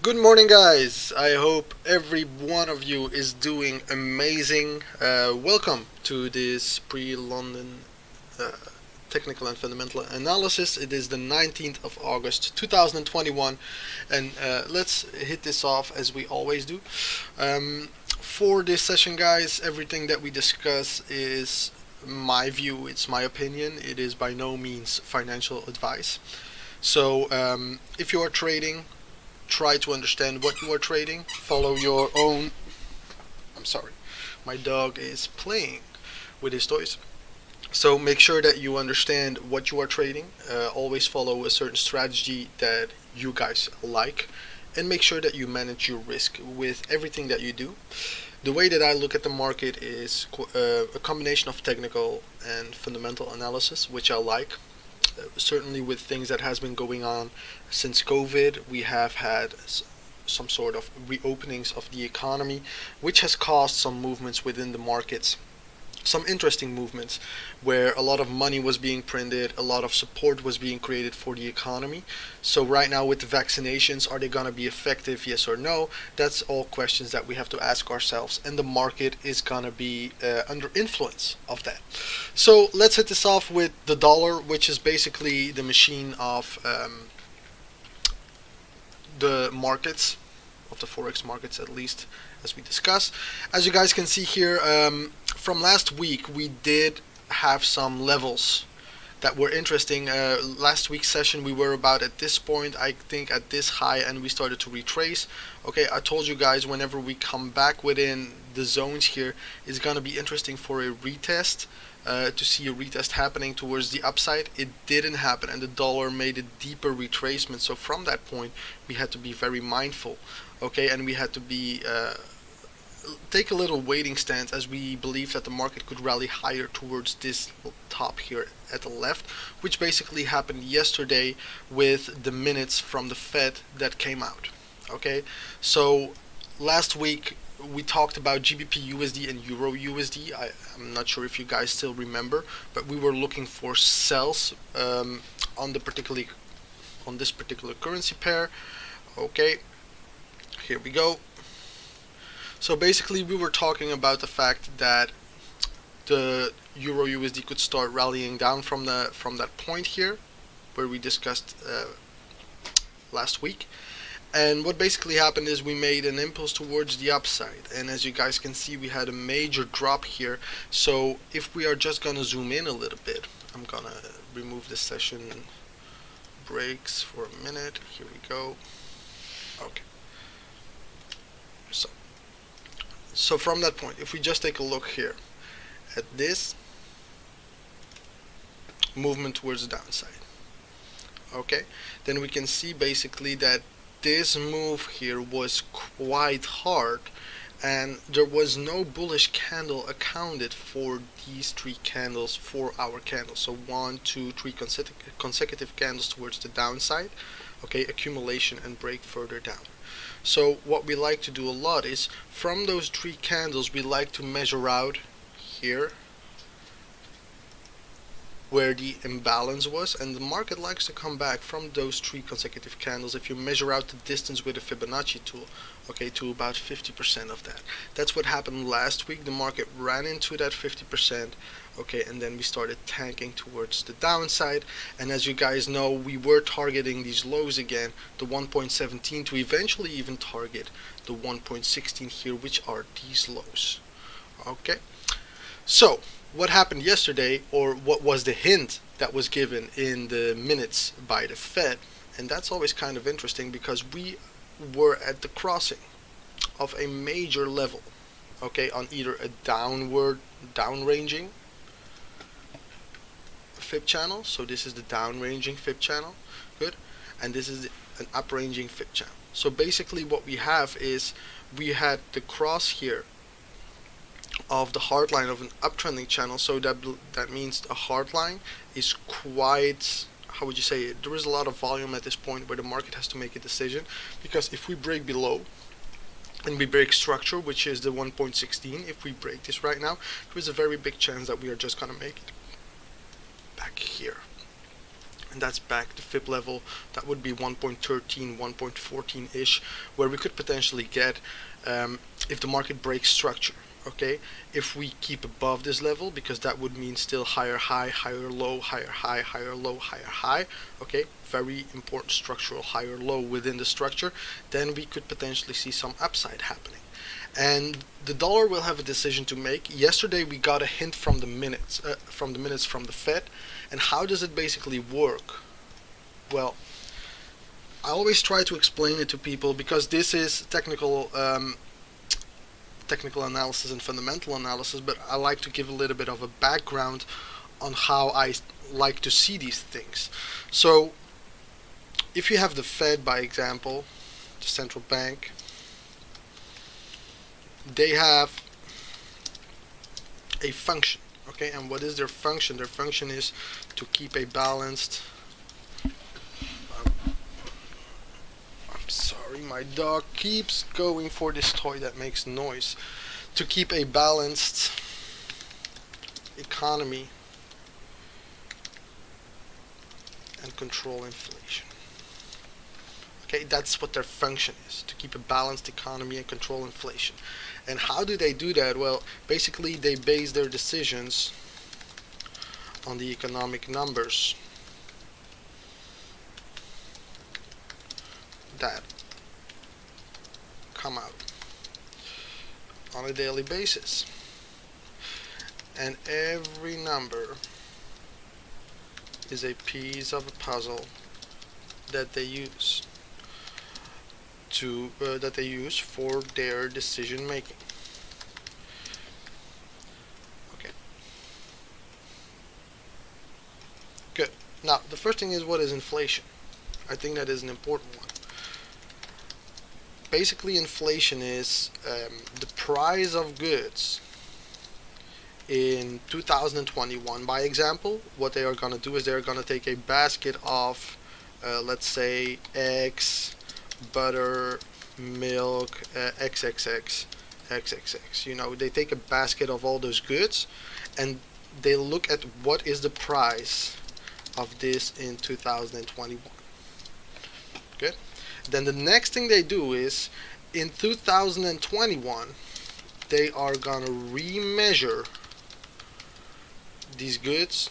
Good morning, guys. I hope every one of you is doing amazing. Welcome to this pre-London uh, technical and fundamental analysis. It is the 19th of August 2021, and let's hit this off as we always do. For this session, guys, everything that we discuss is my view, it's my opinion. It is by no means financial advice. So, if you are trading, try to understand what you are trading, follow your own. I'm sorry, my dog is playing with his toys. So make sure that you understand what you are trading. Always follow a certain strategy that you guys like, and make sure that you manage your risk with everything that you do. The way that I look at the market is a combination of technical and fundamental analysis, which I like. Certainly with things that has been going on since COVID, we have had some sort of reopenings of the economy, which has caused some movements within the markets, some interesting movements where a lot of money was being printed, a lot of support was being created for the economy. So right now with the vaccinations, are they going to be effective, yes or no? That's all questions that we have to ask ourselves, and the market is going to be under influence of that. So let's hit this off with the dollar, which is basically the machine of the markets, of the forex markets at least, as we discuss. As you guys can see here, from last week we did have some levels that were interesting. Last week's session we were about at this point, I think at this high, and we started to retrace. Okay, I told you guys whenever we come back within the zones here, it's gonna be interesting for a retest. To see a retest happening towards the upside. It didn't happen, and the dollar made a deeper retracement. So from that point, we had to be very mindful, okay, and we had to be take a little waiting stance, as we believe that the market could rally higher towards this top here at the left, which basically happened yesterday with the minutes from the Fed that came out. Okay, so last week we talked about GBP USD and Euro USD. I'm not sure if you guys still remember, but we were looking for sells on this particular currency pair. Okay, here we go. So basically we were talking about the fact that the Euro USD could start rallying down from that point here where we discussed last week. And what basically happened is we made an impulse towards the upside, and as you guys can see, we had a major drop here. So if we are just gonna zoom in a little bit, I'm gonna remove this session breaks for a minute. Here we go. Okay, so from that point, if we just take a look here at this movement towards the downside, okay, then we can see basically that this move here was quite hard, and there was no bullish candle accounted for these three candles, 4-hour candles. So 1, 2, 3 consecutive candles towards the downside, okay, accumulation and break further down. So what we like to do a lot is from those three candles we like to measure out here where the imbalance was, and the market likes to come back from those three consecutive candles. If you measure out the distance with a Fibonacci tool, okay, to about 50% of that. That's what happened last week. The market ran into that 50%, okay, and then we started tanking towards the downside. And as you guys know, we were targeting these lows again, the 1.17, to eventually even target the 1.16 here, which are these lows. Okay, so what happened yesterday, or what was the hint that was given in the minutes by the Fed, and that's always kind of interesting because we were at the crossing of a major level, okay, on either a downranging fib channel. So this is the downranging fib channel, good, and this is an upranging fib channel. So basically what we have is we had the cross here of the hard line of an uptrending channel. So that means a hard line is quite, how would you say it, there is a lot of volume at this point where the market has to make a decision, because if we break below and we break structure, which is the 1.16, if we break this right now, there is a very big chance that we are just gonna make it back here. and that's back to fib level. That would be 1.13, 1.14-ish, where we could potentially get if the market breaks structure. Okay, if we keep above this level, because that would mean still higher high, higher low, higher high, higher low, higher high. Okay, very important structural higher low within the structure, then we could potentially see some upside happening. And the dollar will have a decision to make. Yesterday we got a hint from the minutes from the Fed. And how does it basically work? Well, I always try to explain it to people, because this is technical analysis and fundamental analysis, but I like to give a little bit of a background on how I like to see these things. So if you have the Fed, by example, the central bank, they have a function. Okay, and what is their function? Their function is to keep a balanced I'm sorry, my dog keeps going for this toy that makes noise. To keep a balanced economy and control inflation. Okay, that's what their function is, to keep a balanced economy and control inflation. And how do they do that? Well, basically they base their decisions on the economic numbers that come out on a daily basis. And every number is a piece of a puzzle that they use for their decision making. Okay. Good. Now, the first thing is, what is inflation? I think that is an important one. Basically, inflation is the price of goods in 2021. By example, what they are going to do is they're going to take a basket of, let's say, eggs, butter, milk, XXX, XXX. You know, they take a basket of all those goods and they look at what is the price of this in 2021. Good. Then the next thing they do is, in 2021, they are going to remeasure these goods,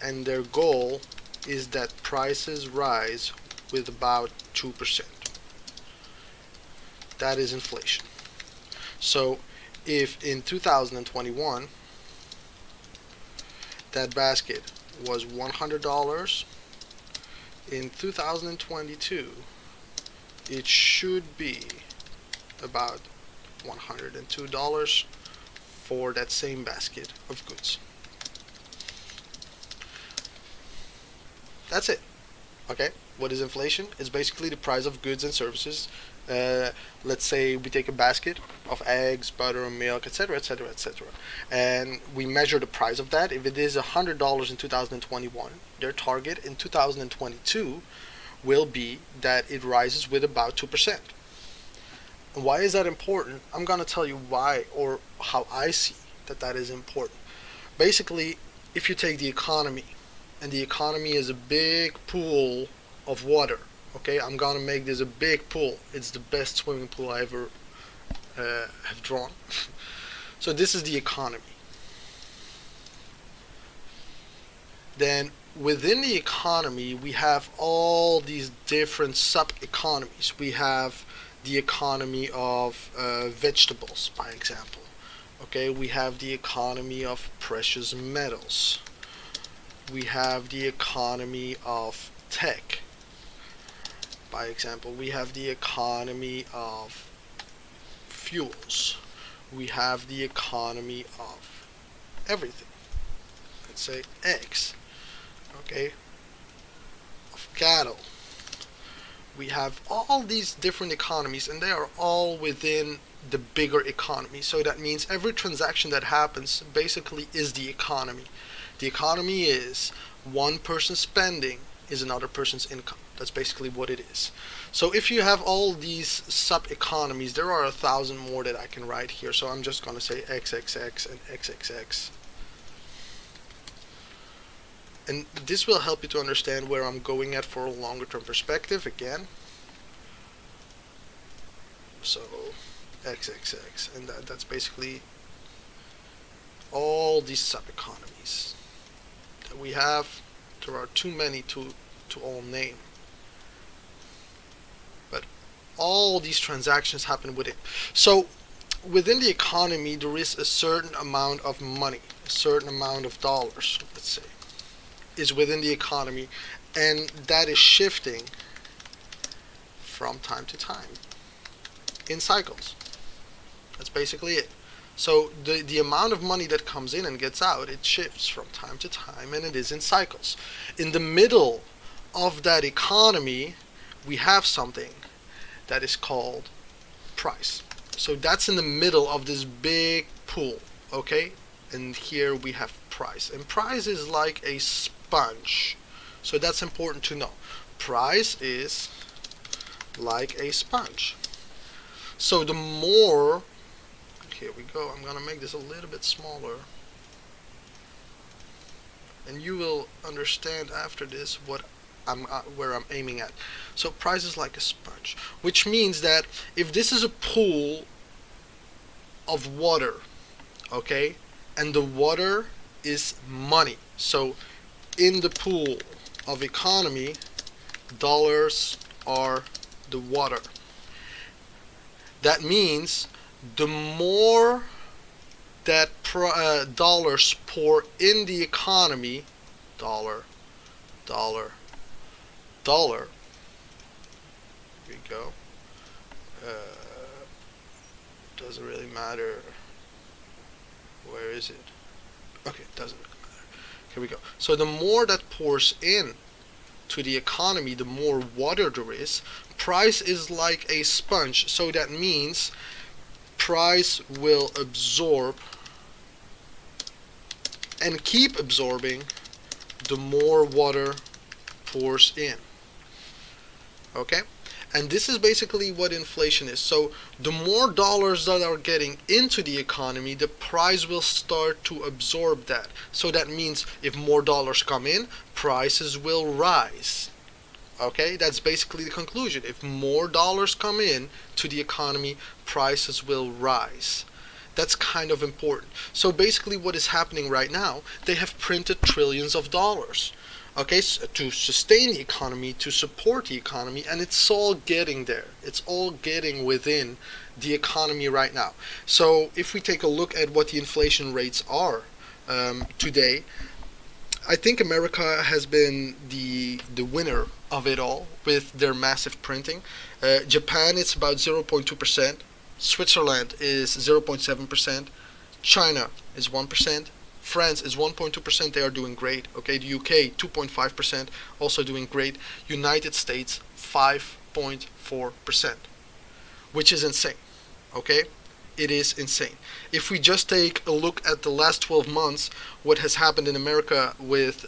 and their goal is that prices rise with about 2%. That is inflation. So if in 2021 that basket was $100, in 2022 it should be about $102 for that same basket of goods. That's it. Okay, what is inflation? It's basically the price of goods and services. Let's say we take a basket of eggs, butter, milk, etc., etc., etc., and we measure the price of that. If it is $100 in 2021, their target in 2022 will be that it rises with about 2%. And why is that important? I'm going to tell you why, or how I see that is important. Basically, if you take the economy, and the economy is a big pool of water. Okay, I'm gonna make this a big pool. It's the best swimming pool I ever have drawn. So this is the economy. Then within the economy, we have all these different sub-economies. We have the economy of vegetables, by example. Okay, we have the economy of precious metals. We have the economy of tech. By example, we have the economy of fuels. We have the economy of everything. Let's say eggs. Okay. Of cattle. We have all these different economies, and they are all within the bigger economy. So that means every transaction that happens basically is the economy. The economy is one person's spending is another person's income. That's basically what it is. So if you have all these sub-economies, there are 1,000 more that I can write here. So I'm just going to say XXX and XXX. And this will help you to understand where I'm going at for a longer term perspective again. So XXX, and that's basically all these sub-economies that we have. There are too many to all name, but all these transactions happen with it. So within the economy, there is a certain amount of money, a certain amount of dollars, let's say, is within the economy, and that is shifting from time to time in cycles. That's basically it. So the amount of money that comes in and gets out, it shifts from time to time, and it is in cycles. In the middle of that economy, we have something that is called price. So that's in the middle of this big pool, okay? And here we have price. And price is like a sponge. So that's important to know. Price is like a sponge. So the more, here we go, I'm gonna make this a little bit smaller, and you will understand after this what where I'm aiming at. So price is like a sponge, which means that if this is a pool of water, okay, and the water is money, so in the pool of economy, dollars are the water. That means the more that dollars pour in the economy, dollar, dollar, dollar, here we go, doesn't really matter, where is it, okay, doesn't really matter, here we go. So the more that pours in to the economy, the more water there is. Price is like a sponge, so that means price will absorb and keep absorbing the more water pours in. Okay? And this is basically what inflation is. So the more dollars that are getting into the economy, the price will start to absorb that. So that means if more dollars come in, prices will rise. Okay, that's basically the conclusion. If more dollars come in to the economy, prices will rise. That's kind of important. So basically what is happening right now, they have printed trillions of dollars, okay, so to sustain the economy, to support the economy, and it's all getting there. It's all getting within the economy right now. So if we take a look at what the inflation rates are today, I think America has been the winner of it all with their massive printing. Japan, it's about 0.2%. Switzerland is 0.7%. China is 1%. France is 1.2%. They are doing great. Okay, the UK 2.5%, also doing great. United States 5.4%, which is insane. Okay, it is insane. If we just take a look at the last 12 months, what has happened in America with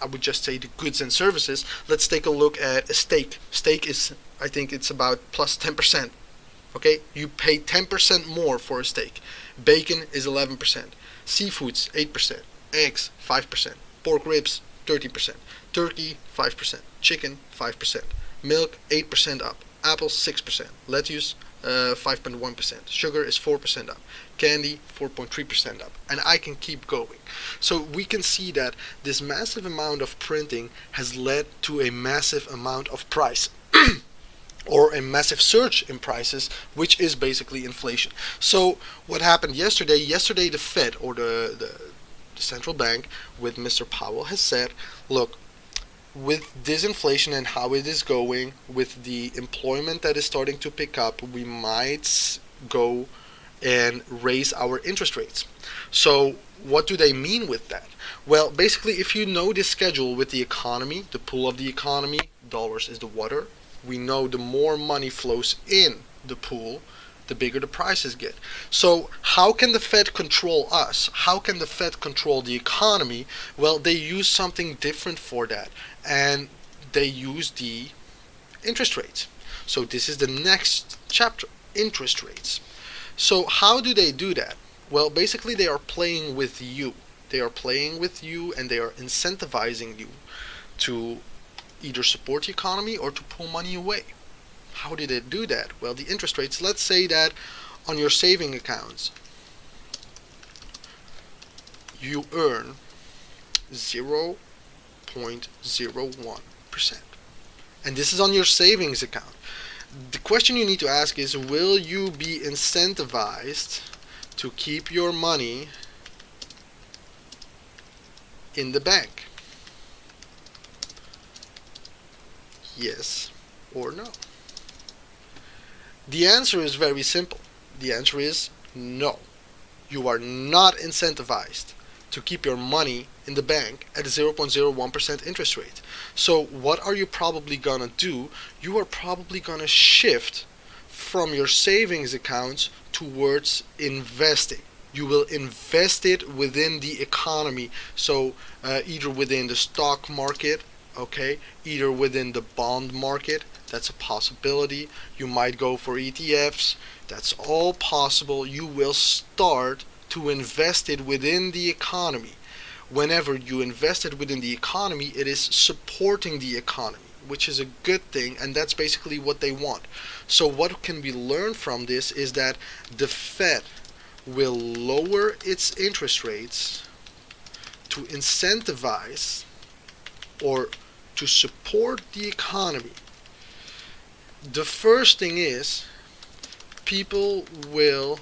I would just say the goods and services. Let's take a look at a steak. Steak is, I think it's about plus 10%. Okay, you pay 10% more for a steak. Bacon is 11%. Seafoods 8%. Eggs 5%. Pork ribs 30%. Turkey 5%. Chicken 5%. Milk 8% up. Apples 6%. Lettuce 5.1%. Sugar is 4% up. Candy 4.3% up. And I can keep going. So we can see that this massive amount of printing has led to a massive amount of price. Or a massive surge in prices, which is basically inflation. So what happened yesterday? Yesterday the Fed, or the central bank with Mr. Powell, has said, look, with this inflation and how it is going, with the employment that is starting to pick up, we might go and raise our interest rates. So what do they mean with that? Well, basically, if you know this schedule with the economy, the pool of the economy, dollars is the water. We know the more money flows in the pool, the bigger the prices get. So how can the Fed control us? How can the Fed control the economy? Well, they use something different for that, and they use the interest rates. So this is the next chapter, interest rates. So how do they do that? Well, basically they are playing with you. They are playing with you and they are incentivizing you to either support the economy or to pull money away. How did it do that? Well, the interest rates, let's say that on your saving accounts, you earn 0.01%. And this is on your savings account. The question you need to ask is, will you be incentivized to keep your money in the bank? Yes or no? The answer is very simple. The answer is no. You are not incentivized to keep your money in the bank at a 0.01% interest rate. So what are you probably gonna do? You are probably gonna shift from your savings accounts towards investing. You will invest it within the economy. So either within the stock market, okay, either within the bond market, that's a possibility. You might go for ETFs, that's all possible. You will start to invest it within the economy. Whenever you invest it within the economy, it is supporting the economy, which is a good thing, and that's basically what they want. So what can we learn from this is that the Fed will lower its interest rates to incentivize or to support the economy. The first thing is people will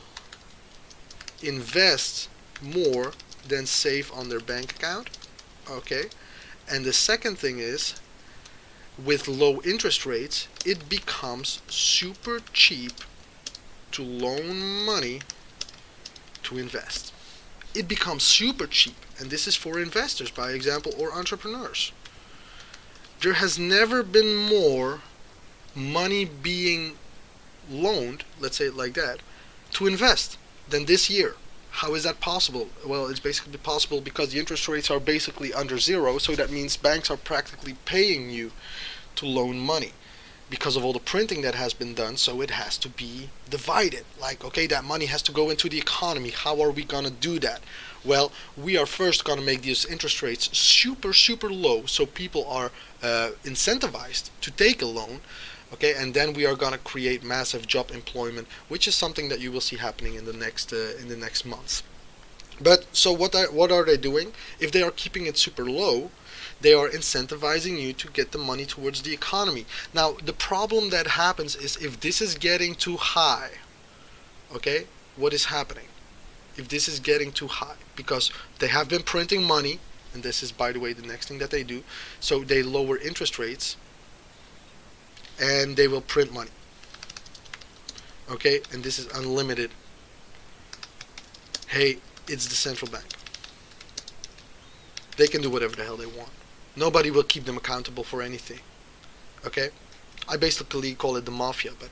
invest more than save on their bank account, okay? And the second thing is, with low interest rates, it becomes super cheap to loan money to invest. It becomes super cheap, and this is for investors, by example, or entrepreneurs. There has never been more money being loaned, let's say it like that, to invest than this year. How is that possible? Well, it's basically possible because the interest rates are basically under zero, so that means banks are practically paying you to loan money because of all the printing that has been done, so it has to be divided. Like, okay, that money has to go into the economy. How are we gonna do that? Well, we are first gonna make these interest rates super, super low, so people are incentivized to take a loan. Okay, and then we are gonna create massive job employment, which is something that you will see happening in the next months. But so what are they doing? If they are keeping it super low, they are incentivizing you to get the money towards the economy. Now, the problem that happens is if this is getting too high, okay, what is happening? If this is getting too high, because they have been printing money, and this is, by the way, the next thing that they do, so they lower interest rates, and they will print money. Okay, and this is unlimited. Hey, it's the central bank. They can do whatever the hell they want. Nobody will keep them accountable for anything. Okay? I basically call it the mafia, but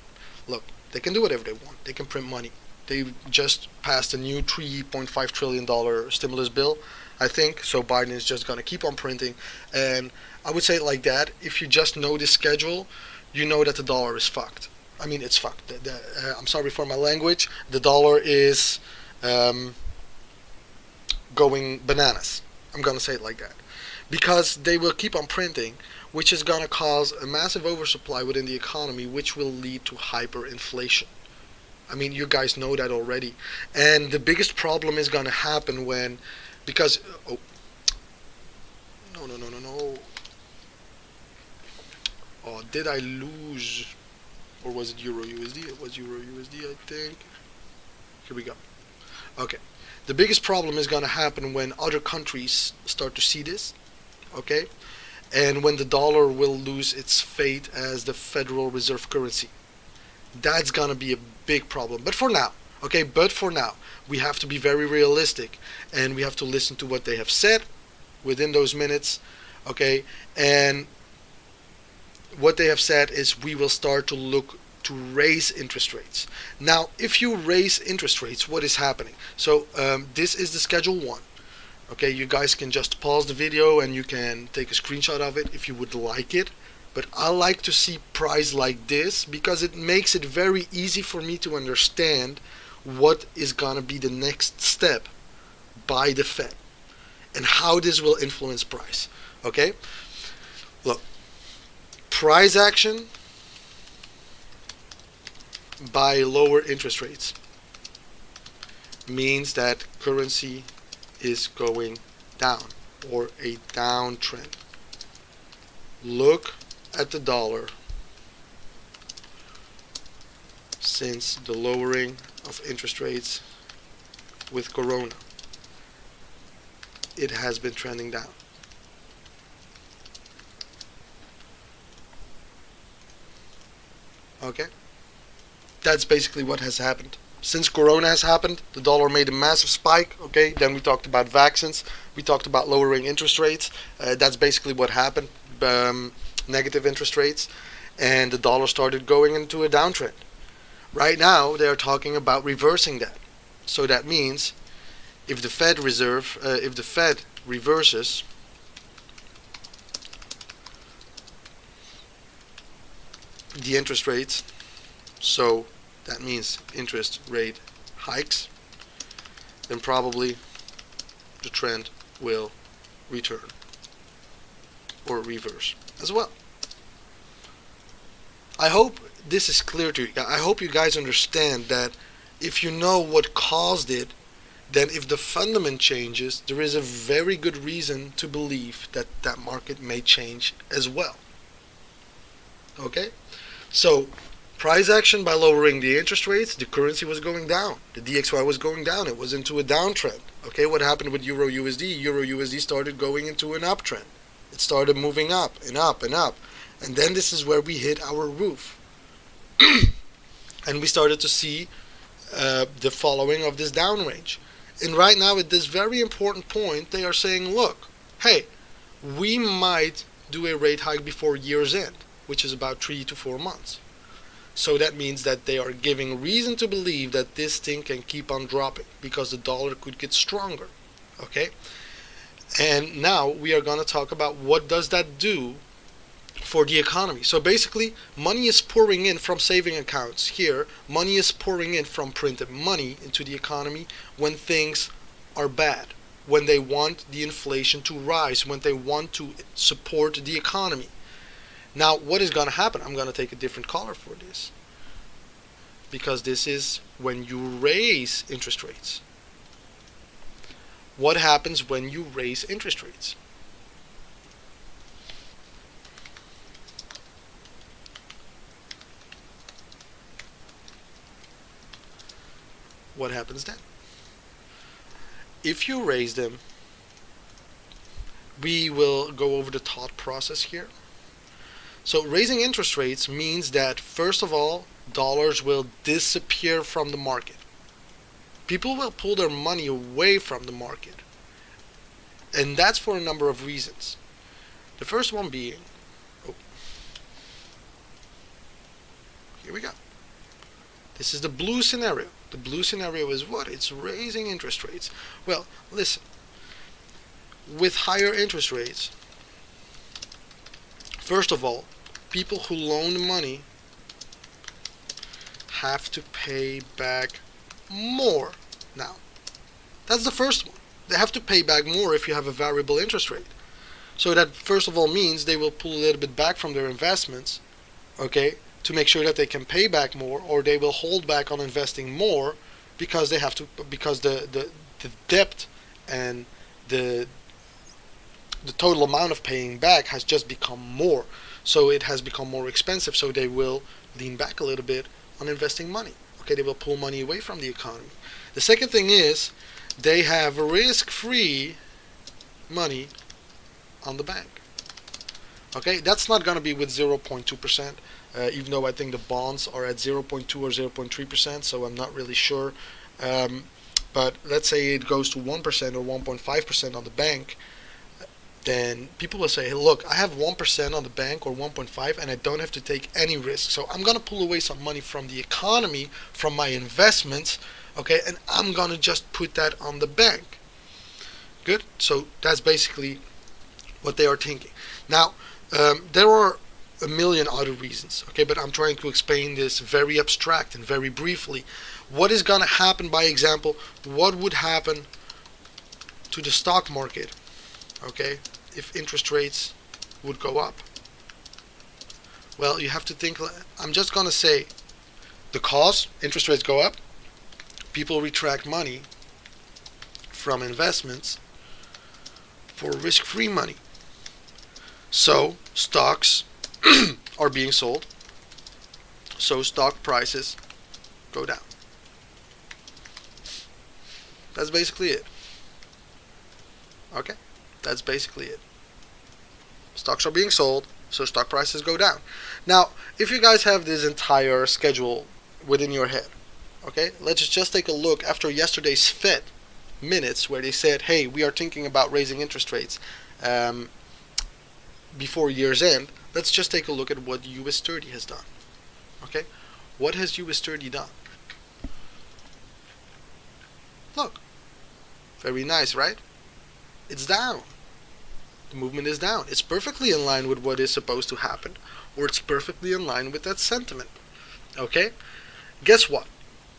look, they can do whatever they want. They can print money. They just passed a new $3.5 trillion stimulus bill, I think, so Biden is just going to keep on printing. And I would say it like that, if you just know this schedule, you know that the dollar is fucked. I mean, it's fucked. I'm sorry for my language. The dollar is going bananas. I'm going to say it like that. Because they will keep on printing, which is going to cause a massive oversupply within the economy, which will lead to hyperinflation. I mean, you guys know that already. And the biggest problem is going to happen when, because, oh, no. Oh, did I lose, or was it Euro USD? It was Euro USD, I think. Here we go. Okay. The biggest problem is going to happen when other countries start to see this, okay? And when the dollar will lose its fate as the Federal Reserve currency. That's going to be a big problem. But for now, we have to be very realistic, and we have to listen to what they have said within those minutes, okay? And what they have said is we will start to look to raise interest rates. Now, if you raise interest rates, what is happening? So this is the Schedule 1. Okay, you guys can just pause the video and you can take a screenshot of it if you would like it. But I like to see price like this because it makes it very easy for me to understand what is gonna be the next step by the Fed. and how this will influence price. Okay? Look, price action by lower interest rates means that currency is going down, or a downtrend. Look at the dollar since the lowering of interest rates with Corona. It has been trending down. Okay? That's basically what has happened. Since Corona has happened, the dollar made a massive spike. Okay, then we talked about vaccines, we talked about lowering interest rates. That's basically what happened. Negative interest rates, and the dollar started going into a downtrend. Right now, they are talking about reversing that. So that means if the Fed reverses the interest rates, so that means interest rate hikes, then probably the trend will return or reverse as well. I hope this is clear to you. I hope you guys understand that if you know what caused it, then if the fundament changes, there is a very good reason to believe that that market may change as well. Okay? So, price action by lowering the interest rates, the currency was going down. The DXY was going down. It was into a downtrend. Okay, what happened with Euro USD? Euro USD started going into an uptrend. It started moving up and up and up. And then this is where we hit our roof. And we started to see the following of this down range. And right now at this very important point, they are saying, look, hey, we might do a rate hike before year's end, which is about 3 to 4 months. So that means that they are giving reason to believe that this thing can keep on dropping because the dollar could get stronger. Okay? And now we are going to talk about what does that do for the economy. So basically, money is pouring in from saving accounts here. Money is pouring in from printed money into the economy when things are bad, when they want the inflation to rise, when they want to support the economy. Now, what is going to happen? I'm going to take a different color for this, because this is when you raise interest rates. What happens when you raise interest rates? What happens then? If you raise them, we will go over the thought process here. So raising interest rates means that, first of all, dollars will disappear from the market. People will pull their money away from the market. And that's for a number of reasons. The first one being, here we go. This is the blue scenario. The blue scenario is what? It's raising interest rates. Well, listen. With higher interest rates, first of all, people who loan money have to pay back more now. That's the first one. They have to pay back more if you have a variable interest rate. So that first of all means they will pull a little bit back from their investments, okay, to make sure that they can pay back more, or they will hold back on investing more because they have to, because the debt and the total amount of paying back has just become more. So it has become more expensive, so they will lean back a little bit on investing money. Okay, they will pull money away from the economy. The second thing is they have risk-free money on the bank. Okay, that's not going to be with 0.2%, even though I think the bonds are at 0.2 or 0.3%, so I'm not really sure. But let's say it goes to 1% or 1.5% on the bank, then people will say, hey, look, I have 1% on the bank or 1.5 and I don't have to take any risk. So I'm going to pull away some money from the economy, from my investments, okay, and I'm going to just put that on the bank. Good? So that's basically what they are thinking. Now, there are a million other reasons, okay, but I'm trying to explain this very abstract and very briefly. What is going to happen, by example, what would happen to the stock market okay, if interest rates would go up? Well, you have to think, I'm just going to say the cause, interest rates go up, people retract money from investments for risk-free money. So stocks are being sold, so stock prices go down. That's basically it. Okay? That's basically it. Stocks are being sold, so stock prices go down. Now, if you guys have this entire schedule within your head, okay, let's just take a look after yesterday's Fed minutes where they said, hey, we are thinking about raising interest rates before year's end. Let's just take a look at what US 30 has done. Okay? What has US 30 done? Look. Very nice, right? It's down. The movement is down. It's perfectly in line with what is supposed to happen, or it's perfectly in line with that sentiment. Okay? Guess what?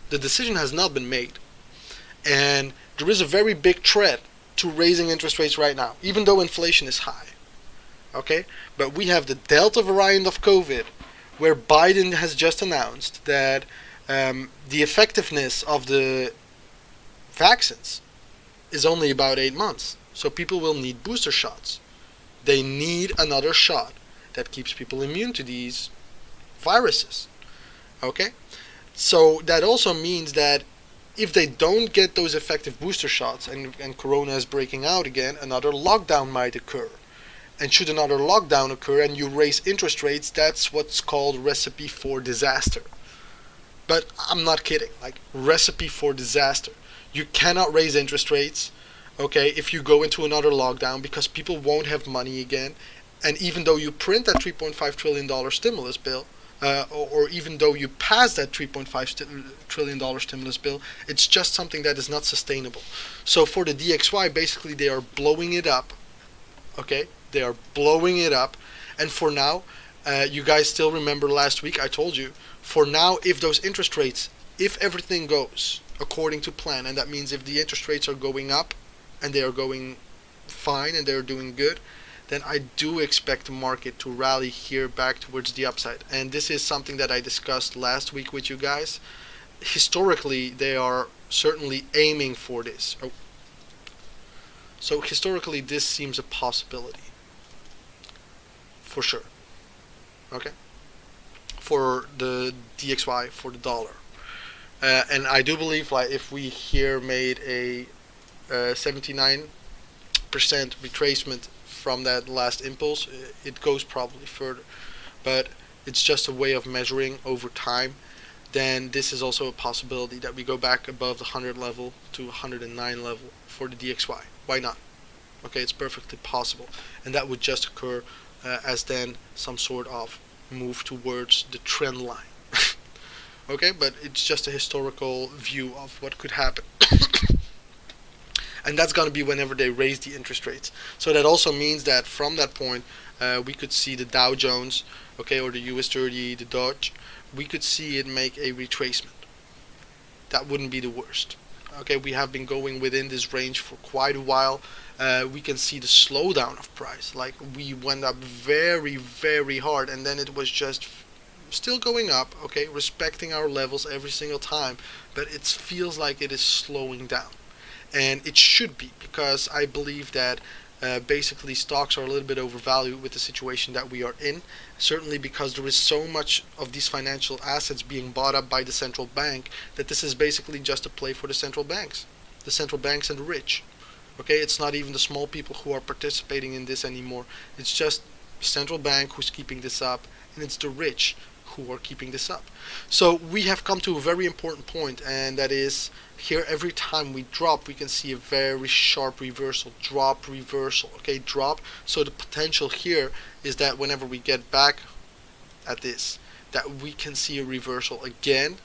The decision has not been made. And there is a very big threat to raising interest rates right now, even though inflation is high. Okay? But we have the Delta variant of COVID, where Biden has just announced that the effectiveness of the vaccines is only about 8 months. So people will need booster shots. They need another shot that keeps people immune to these viruses. Okay? So that also means that if they don't get those effective booster shots and Corona is breaking out again, another lockdown might occur. And should another lockdown occur and you raise interest rates, that's what's called recipe for disaster. But I'm not kidding. Like, recipe for disaster. You cannot raise interest rates, okay, if you go into another lockdown, because people won't have money again. And even though you print that $3.5 trillion stimulus bill, or even though you pass that $3.5 trillion stimulus bill, it's just something that is not sustainable. So for the DXY, basically they are blowing it up, okay? They are blowing it up. And for now, you guys still remember last week I told you, for now, if those interest rates, if everything goes according to plan, and that means if the interest rates are going up and they are going fine and they're doing good, then I do expect the market to rally here back towards the upside. And this is something that I discussed last week with you guys. Historically, they are certainly aiming for this. Oh. So historically, this seems a possibility. For sure. Okay? For the DXY, for the dollar. And I do believe, like, if we here made a 79% retracement from that last impulse, it goes probably further. But it's just a way of measuring over time. Then this is also a possibility that we go back above the 100 level to 109 level for the DXY. Why not? Okay, it's perfectly possible. And that would just occur as then some sort of move towards the trend line. Okay, but it's just a historical view of what could happen. And that's going to be whenever they raise the interest rates. So that also means that from that point, we could see the Dow Jones, okay, or the US 30, the Dodge, we could see it make a retracement. That wouldn't be the worst. Okay, we have been going within this range for quite a while. We can see the slowdown of price. Like, we went up very, very hard, and then it was just still going up, okay, respecting our levels every single time, but it feels like it is slowing down. And it should be, because I believe that basically stocks are a little bit overvalued with the situation that we are in. Certainly because there is so much of these financial assets being bought up by the central bank that this is basically just a play for the central banks. The central banks and the rich. Okay, it's not even the small people who are participating in this anymore. It's just the central bank who's keeping this up, and it's the rich who are keeping this up. So we have come to a very important point, and that is here every time we drop, we can see a very sharp reversal, drop, reversal, okay, drop. So the potential here is that whenever we get back at this, that we can see a reversal again,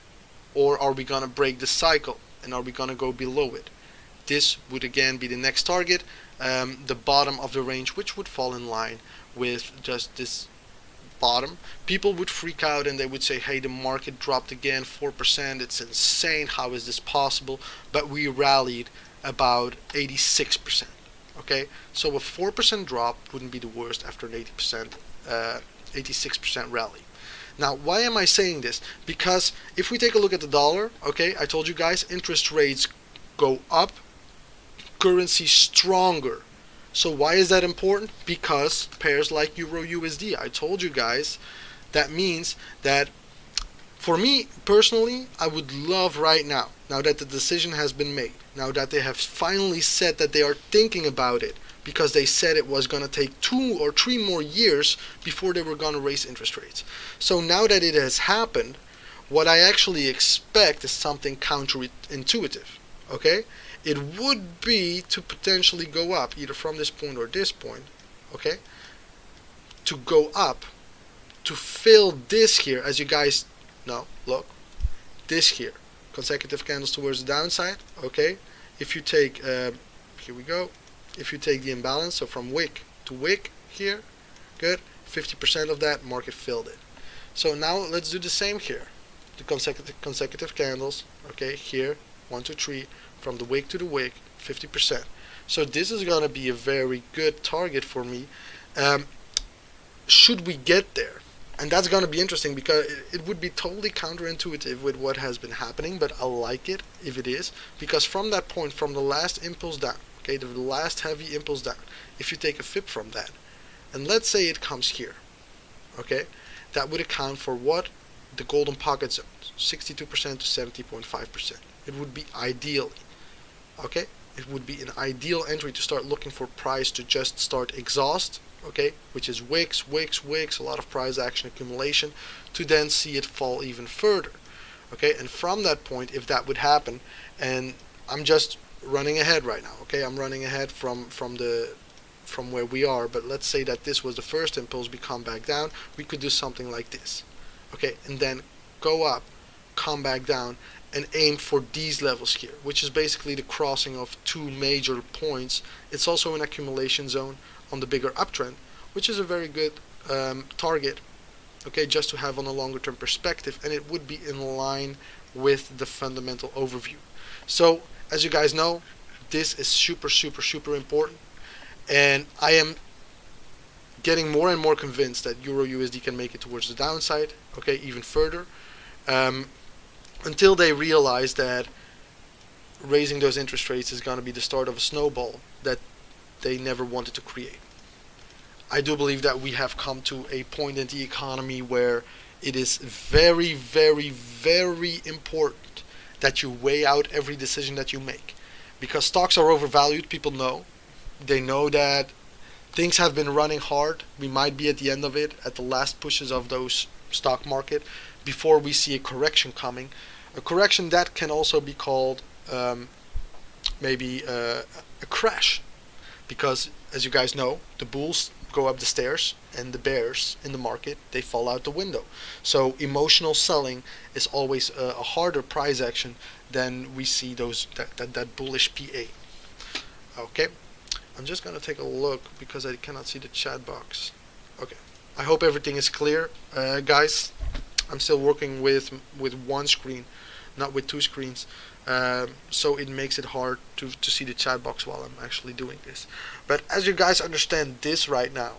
or are we gonna break the cycle and are we gonna go below it? This would again be the next target, the bottom of the range, which would fall in line with just this bottom. People would freak out and they would say, hey, the market dropped again 4%, it's insane, how is this possible? But we rallied about 86%. Okay, so a 4% drop wouldn't be the worst after an 86% rally. Now, why am I saying this? Because if we take a look at the dollar, okay, I told you guys interest rates go up, currency stronger. So why is that important? Because pairs like Euro USD, I told you guys, that means that for me personally, I would love right now that the decision has been made, now that they have finally said that they are thinking about it, because they said it was going to take 2 or 3 more years before they were going to raise interest rates. So now that it has happened, what I actually expect is something counterintuitive. Okay? It would be to potentially go up either from this point or this point. Okay? To go up, to fill this here, as you guys know, look, this here, consecutive candles towards the downside. Okay? If you take, here we go. If you take the imbalance, so from wick to wick here, good, 50% of that market filled it. So now let's do the same here. The consecutive candles, okay, here, 1, 2, 3, from the wick to the wick, 50%. So this is going to be a very good target for me. Should we get there? And that's going to be interesting because it would be totally counterintuitive with what has been happening, but I like it if it is, because from that point, from the last impulse down, okay, the last heavy impulse down, if you take a fib from that, and let's say it comes here, okay, that would account for what? The golden pocket zone, 62% to 70.5%. It would be ideally, okay, it would be an ideal entry to start looking for price to just start exhaust, okay, which is wicks, a lot of price action accumulation, to then see it fall even further, okay, and from that point, if that would happen, and I'm just running ahead right now, okay, I'm running ahead from where we are, but let's say that this was the first impulse, we come back down, we could do something like this, okay, and then go up, come back down, and aim for these levels here, which is basically the crossing of 2 major points. It's also an accumulation zone on the bigger uptrend, which is a very good target, okay, just to have on a longer term perspective, and it would be in line with the fundamental overview. So as you guys know, this is super important, and I am getting more and more convinced that Euro USD can make it towards the downside, okay, even further, until they realize that raising those interest rates is going to be the start of a snowball that they never wanted to create. I do believe that we have come to a point in the economy where it is very important that you weigh out every decision that you make, because stocks are overvalued. People know, they know that things have been running hard. We might be at the end of it, at the last pushes of those stock market, before we see a correction coming, a correction that can also be called maybe a crash, because as you guys know, the bulls go up the stairs and the bears in the market, they fall out the window. So emotional selling is always a harder price action than we see those that bullish PA. Okay, I'm just gonna take a look because I cannot see the chat box. Okay, I hope everything is clear, guys. I'm still working with one screen, not with 2 screens, so it makes it hard to see the chat box while I'm actually doing this. But as you guys understand this right now,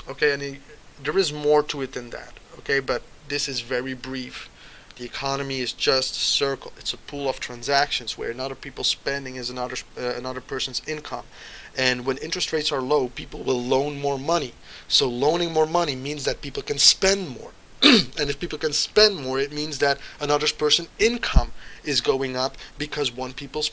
okay, and there is more to it than that, okay, but this is very brief. The economy is just a circle. It's a pool of transactions where another people's spending is another person's income. And when interest rates are low, people will loan more money. So loaning more money means that people can spend more. And if people can spend more, it means that another person's income is going up, because one people's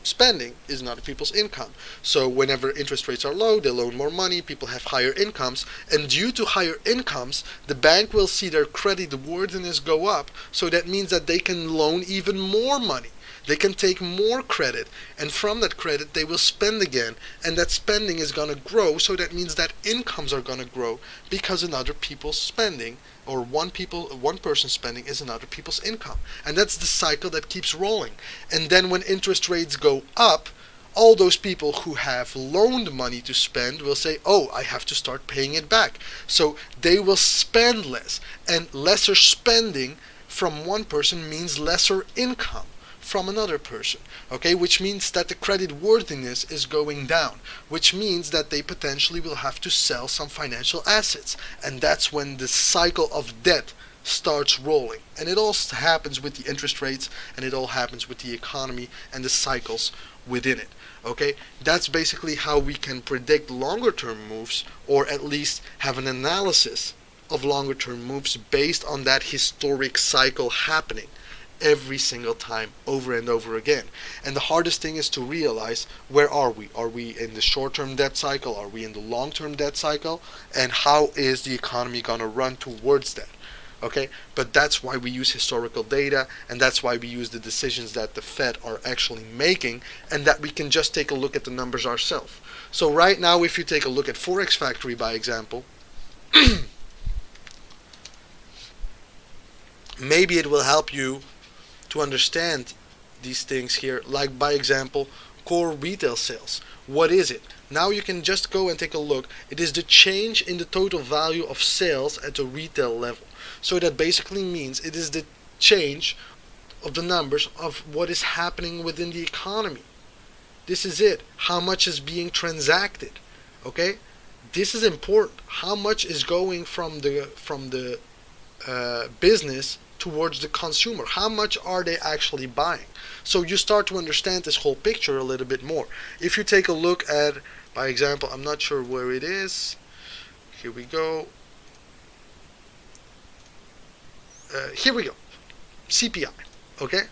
spending is another people's income. So whenever interest rates are low, they loan more money, people have higher incomes, and due to higher incomes, the bank will see their credit worthiness go up, so that means that they can loan even more money. They can take more credit, and from that credit they will spend again, and that spending is going to grow, so that means that incomes are going to grow, because another people's spending, or one person's spending, is another people's income. And that's the cycle that keeps rolling. And then when interest rates go up, all those people who have loaned money to spend will say, oh, I have to start paying it back. So they will spend less, and lesser spending from one person means lesser income from another person, okay, which means that the credit worthiness is going down, which means that they potentially will have to sell some financial assets, and that's when the cycle of debt starts rolling. And it all happens with the interest rates, and it all happens with the economy and the cycles within it. Okay, that's basically how we can predict longer term moves, or at least have an analysis of longer term moves based on that historic cycle happening every single time, over and over again. And the hardest thing is to realize, where are we? Are we in the short-term debt cycle? Are we in the long-term debt cycle? And how is the economy going to run towards that? Okay, but that's why we use historical data, and that's why we use the decisions that the Fed are actually making, and that we can just take a look at the numbers ourselves. So right now, if you take a look at Forex Factory, by example, maybe it will help you to understand these things here, like by example, core retail sales. What is it? Now you can just go and take a look. It is the change in the total value of sales at the retail level. So that basically means it is the change of the numbers of what is happening within the economy. This is it. How much is being transacted? Okay, this is important. How much is going from the business towards the consumer? How much are they actually buying? So you start to understand this whole picture a little bit more. If you take a look at, by example, I'm not sure where it is. Here we go. Here we go. CPI. Okay?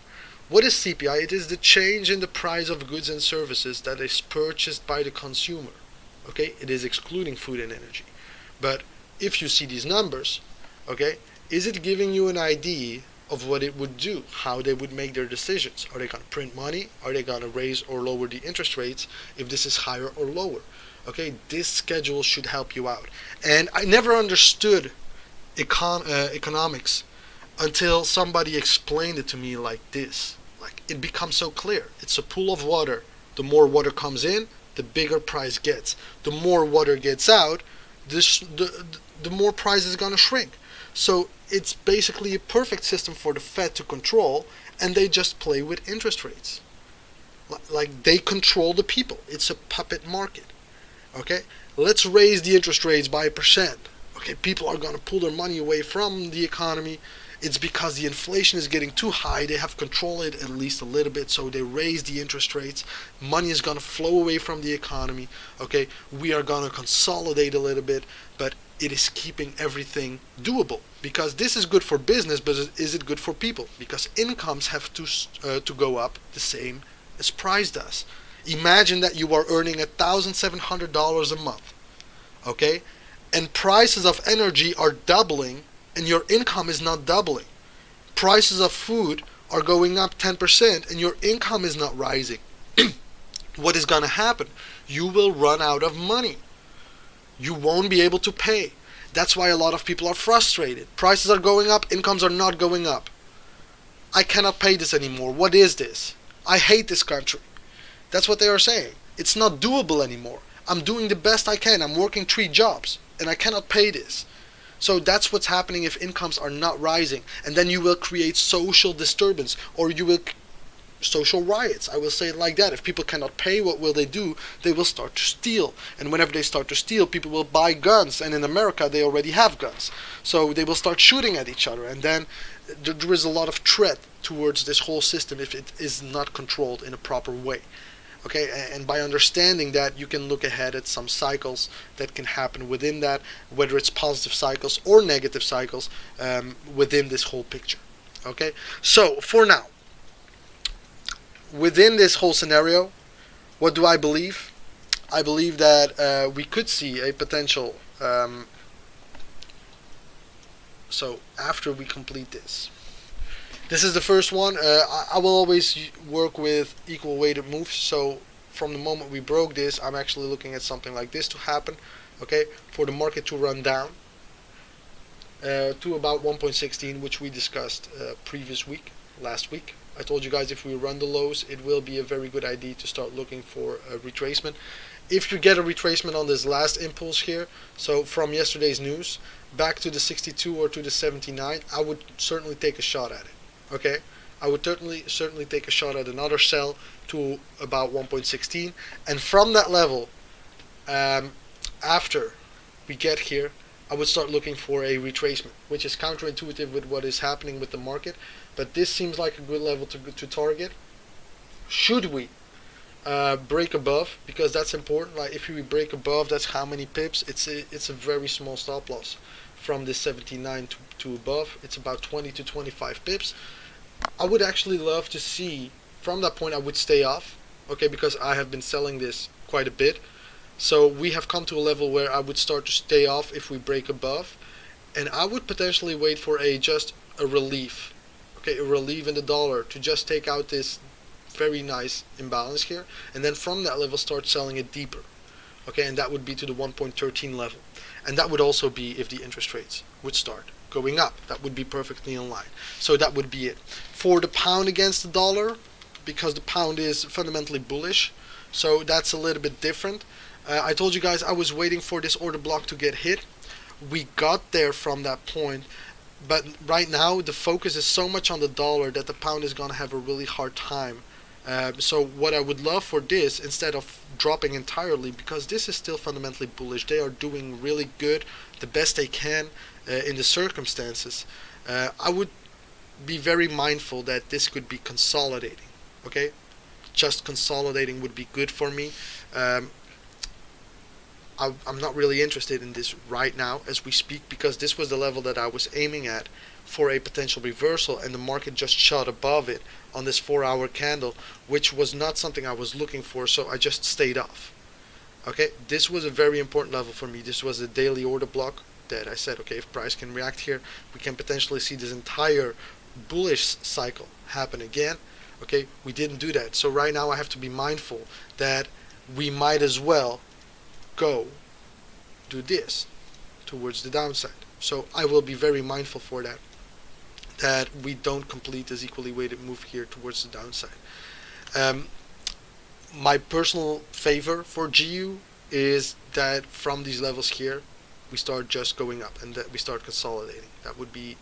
What is CPI? It is the change in the price of goods and services that is purchased by the consumer. Okay? It is excluding food and energy. But if you see these numbers, okay, is it giving you an idea of what it would do, how they would make their decisions? Are they going to print money? Are they going to raise or lower the interest rates if this is higher or lower? Okay, this schedule should help you out. And I never understood economics until somebody explained it to me like this. Like, it becomes so clear. It's a pool of water. The more water comes in, the bigger price gets. The more water gets out, the more price is going to shrink. So it's basically a perfect system for the Fed to control, and they just play with interest rates. Like, they control the people. It's a puppet market. Okay? Let's raise the interest rates by 1%. Okay, people are going to pull their money away from the economy. It's because the inflation is getting too high. They have controlled it at least a little bit, so they raise the interest rates. Money is going to flow away from the economy. Okay, we are going to consolidate a little bit, but it is keeping everything doable, because this is good for business, but is it good for people? Because incomes have to go up the same as price does. Imagine that you are earning $1,700 a month, okay, and prices of energy are doubling, and your income is not doubling. Prices of food are going up 10%, and your income is not rising. What is going to happen? You will run out of money. You won't be able to pay. That's why a lot of people are frustrated. Prices are going up, incomes are not going up. I cannot pay this anymore. What is this? I hate this country. That's what they are saying. It's not doable anymore. I'm doing the best I can. I'm working 3 jobs, and I cannot pay this. So that's what's happening if incomes are not rising. And then you will create social disturbance, or you will social riots. I will say it like that. If people cannot pay, what will they do? They will start to steal. And whenever they start to steal, people will buy guns. And in America, they already have guns. So they will start shooting at each other. And then there is a lot of threat towards this whole system if it is not controlled in a proper way. Okay, and by understanding that, you can look ahead at some cycles that can happen within that, whether it's positive cycles or negative cycles within this whole picture. Okay, so for now, within this whole scenario, what do I believe? I believe that we could see a potential. So after we complete this. This is the first one. I will always work with equal weighted moves. So from the moment we broke this, I'm actually looking at something like this to happen. Okay, for the market to run down to about 1.16, which we discussed last week. I told you guys if we run the lows, it will be a very good idea to start looking for a retracement. If you get a retracement on this last impulse here, so from yesterday's news, back to the 62 or to the 79, I would certainly take a shot at it. Okay, I would certainly take a shot at another sell to about 1.16, and from that level, after we get here, I would start looking for a retracement, which is counterintuitive with what is happening with the market, but this seems like a good level to target. Should we break above, because that's important. Like if we break above, that's how many pips. It's a very small stop loss from this 79 to above. It's about 20 to 25 pips. I would actually love to see from that point. I would stay off, okay, because I have been selling this quite a bit. So we have come to a level where I would start to stay off if we break above, and I would potentially wait for just a relief, okay, a relief in the dollar to just take out this very nice imbalance here, and then from that level start selling it deeper, okay, and that would be to the 1.13 level, and that would also be if the interest rates would start going up. That would be perfectly in line. So that would be it for the pound against the dollar, because the pound is fundamentally bullish, so that's a little bit different. I told you guys I was waiting for this order block to get hit. We got there from that point, but right now the focus is so much on the dollar that the pound is going to have a really hard time. So what I would love for this, instead of dropping entirely, because this is still fundamentally bullish, they are doing really good, the best they can in the circumstances. I would be very mindful that this could be consolidating, okay? Just consolidating would be good for me. I'm not really interested in this right now as we speak, because this was the level that I was aiming at for a potential reversal, and the market just shot above it on this 4-hour candle, which was not something I was looking for, so I just stayed off. Okay, this was a very important level for me. This was a daily order block that I said, okay, if price can react here, we can potentially see this entire bullish cycle happen again. Okay, we didn't do that, so right now I have to be mindful that we might as well go do this towards the downside. So I will be very mindful for that we don't complete this equally weighted move here towards the downside. My personal favor for GU is that from these levels here we start just going up and that we start consolidating. That would be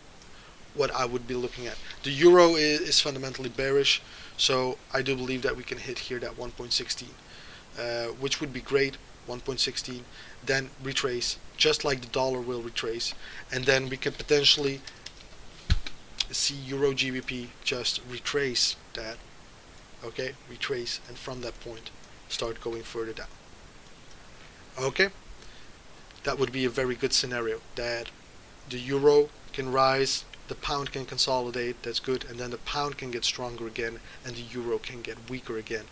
what I would be looking at. The euro is fundamentally bearish, so I do believe that we can hit here that 1.16, which would be great. 1.16, then retrace just like the dollar will retrace, and then we can potentially see euro GBP just retrace that, okay, retrace, and from that point start going further down. Okay, that would be a very good scenario, that the euro can rise, the pound can consolidate, that's good, and then the pound can get stronger again and the euro can get weaker again.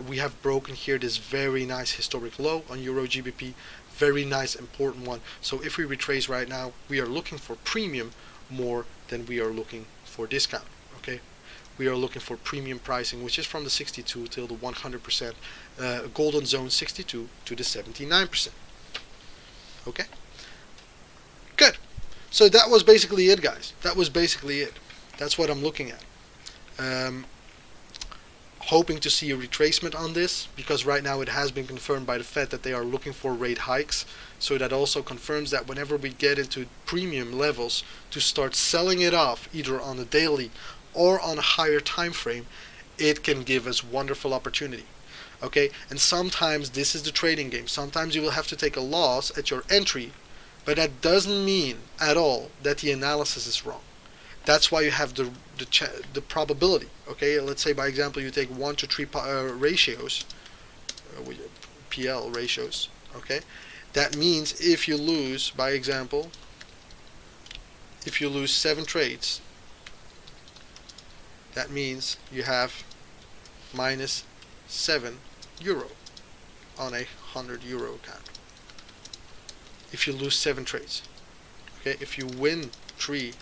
We have broken here this very nice historic low on euro GBP, very nice important one. So if we retrace right now, we are looking for premium more than we are looking for discount. Okay, we are looking for premium pricing, which is from the 62 till the 100%, golden zone 62 to the 79%. Okay, good. So that was basically it, guys. That was basically it. That's what I'm looking at. Hoping to see a retracement on this, because right now it has been confirmed by the Fed that they are looking for rate hikes. So that also confirms that whenever we get into premium levels, to start selling it off either on a daily or on a higher time frame, it can give us wonderful opportunity. Okay, and sometimes this is the trading game. Sometimes you will have to take a loss at your entry, but that doesn't mean at all that the analysis is wrong. That's why you have the probability. Okay, let's say by example you take 1 to 3 ratios, PL ratios. Okay, that means if you lose, by example, if you lose 7 trades, that means you have minus 7 euro on a 100 euro account. If you lose 7 trades, okay, if you win 3,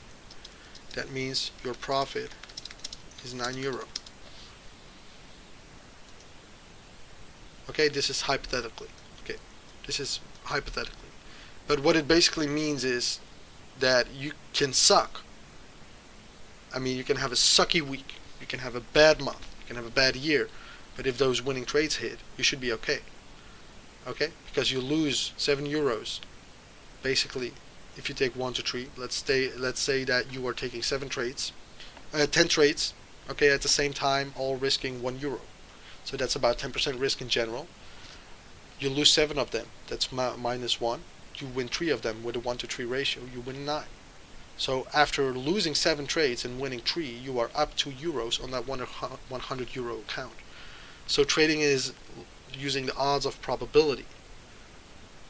that means your profit is 9 euro. Okay, this is hypothetically. Okay, this is hypothetically. But what it basically means is that you can suck. I mean, you can have a sucky week, you can have a bad month, you can have a bad year, but if those winning trades hit, you should be okay. Okay, because you lose 7 euros. Basically, if you take 1 to 3, let's say that you are taking 10 trades, Okay, at the same time, all risking €1. So that's about 10% risk in general. You lose 7 of them. That's minus 1. You win 3 of them with a 1-to-3 ratio. You win 9. So after losing 7 trades and winning 3, you are up €2 on that €100 account. So trading is using the odds of probability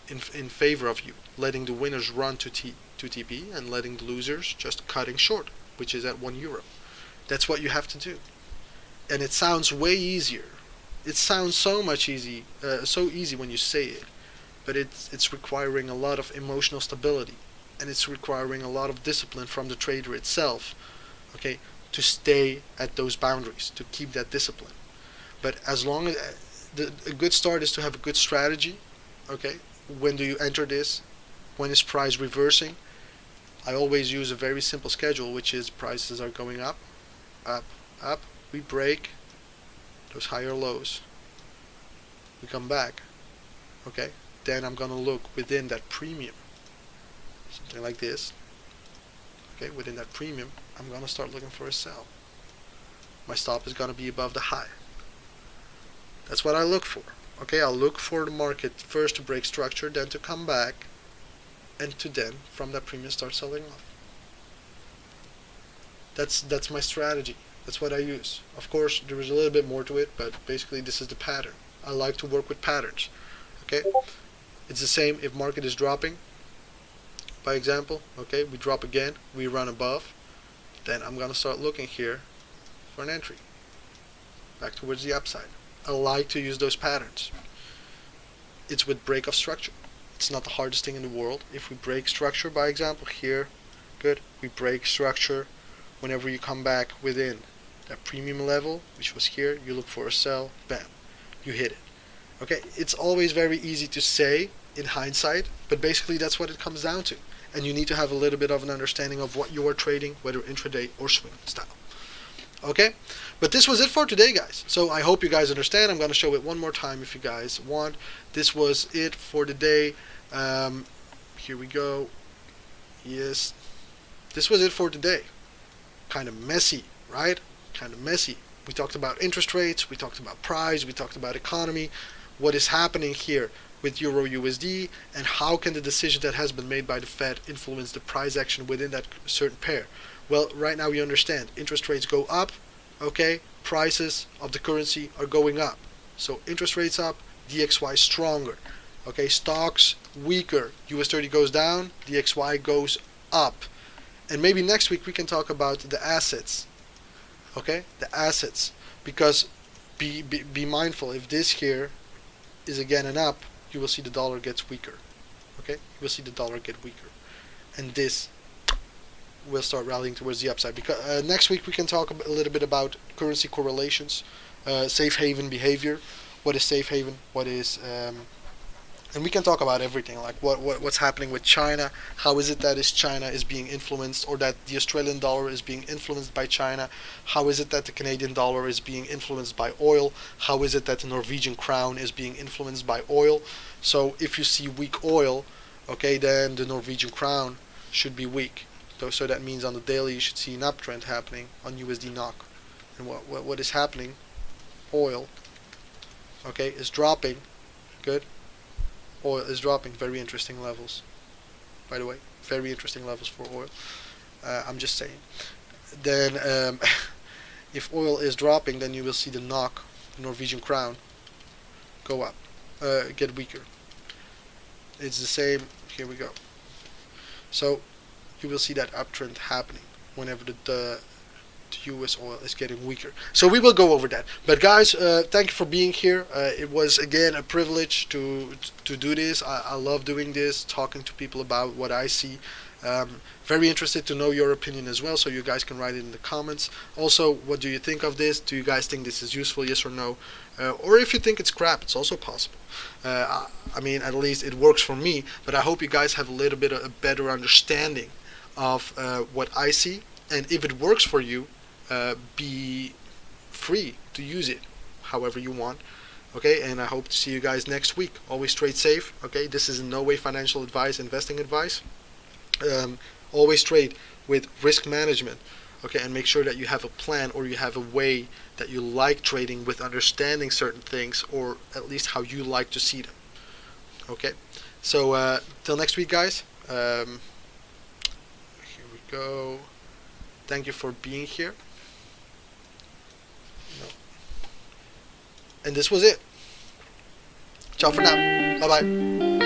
in favor of you, letting the winners run to TP and letting the losers just cutting short, which is at €1. That's what you have to do. And it sounds way easier. It sounds so easy when you say it, but it's requiring a lot of emotional stability, and it's requiring a lot of discipline from the trader itself, okay, to stay at those boundaries, to keep that discipline. But as long as a good start is to have a good strategy, okay. When do you enter this? When is price reversing? I always use a very simple schedule, which is prices are going up, up, up. We break those higher lows. We come back, okay. Then I'm gonna look within that premium, something like this. Okay, within that premium, I'm gonna start looking for a sell. My stop is gonna be above the high. That's what I look for. Okay, I'll look for the market first to break structure, then to come back, and to then from that premium start selling off. That's my strategy. That's what I use. Of course, there is a little bit more to it, but basically this is the pattern. I like to work with patterns. Okay, it's the same if market is dropping. By example, okay, we drop again, we run above, then I'm gonna start looking here for an entry back towards the upside. I like to use those patterns. It's with break of structure. It's not the hardest thing in the world. If we break structure, by example, here, good, we break structure. Whenever you come back within that premium level, which was here, you look for a sell, bam, you hit it. Okay, it's always very easy to say in hindsight, but basically that's what it comes down to. And you need to have a little bit of an understanding of what you are trading, whether intraday or swing style. Okay, but this was it for today, guys. So I hope you guys understand. I'm going to show it one more time if you guys want. This was it for the day. Here we go. Yes, this was it for today. Kind of messy, right? Kind of messy. We talked about interest rates, we talked about price, we talked about economy, what is happening here with Euro USD, and how can the decision that has been made by the Fed influence the price action within that certain pair. Well, right now we understand interest rates go up, okay, prices of the currency are going up. So interest rates up, DXY stronger. Okay, stocks weaker, US30 goes down, DXY goes up. And maybe next week we can talk about the assets. Okay, the assets, because be mindful, if this here is again an up, you will see the dollar gets weaker. Okay, you will see the dollar get weaker, and this will start rallying towards the upside. Because next week we can talk a little bit about currency correlations, safe haven behavior. What is safe haven? What is and we can talk about everything, like what's happening with China. How is it that China is being influenced, or that the Australian dollar is being influenced by China? How is it that the Canadian dollar is being influenced by oil? How is it that the Norwegian crown is being influenced by oil? So if you see weak oil, okay, then the Norwegian crown should be weak. So that means on the daily you should see an uptrend happening on USD NOK. And what is happening? Oil, okay, is dropping. Good. Oil is dropping. Very interesting levels, by the way. Very interesting levels for oil. I'm just saying. Then if oil is dropping, then you will see the NOK, the Norwegian crown, go up, get weaker. It's the same. Here we go. So you will see that uptrend happening whenever the US oil is getting weaker. So we will go over that. But guys, thank you for being here. It was again a privilege to do this. I love doing this, talking to people about what I see. Very interested to know your opinion as well, so you guys can write it in the comments. Also, what do you think of this? Do you guys think this is useful, yes or no? Or if you think it's crap, it's also possible. I mean, at least it works for me, but I hope you guys have a little bit of a better understanding of what I see. And if it works for you, be free to use it however you want. Okay, and I hope to see you guys next week. Always trade safe. Okay, this is in no way financial advice, investing advice. Always trade with risk management. Okay, and make sure that you have a plan, or you have a way that you like trading with, understanding certain things, or at least how you like to see them. Okay, so till next week, guys. Here we go. Thank you for being here. And this was it. Ciao for now. Bye bye.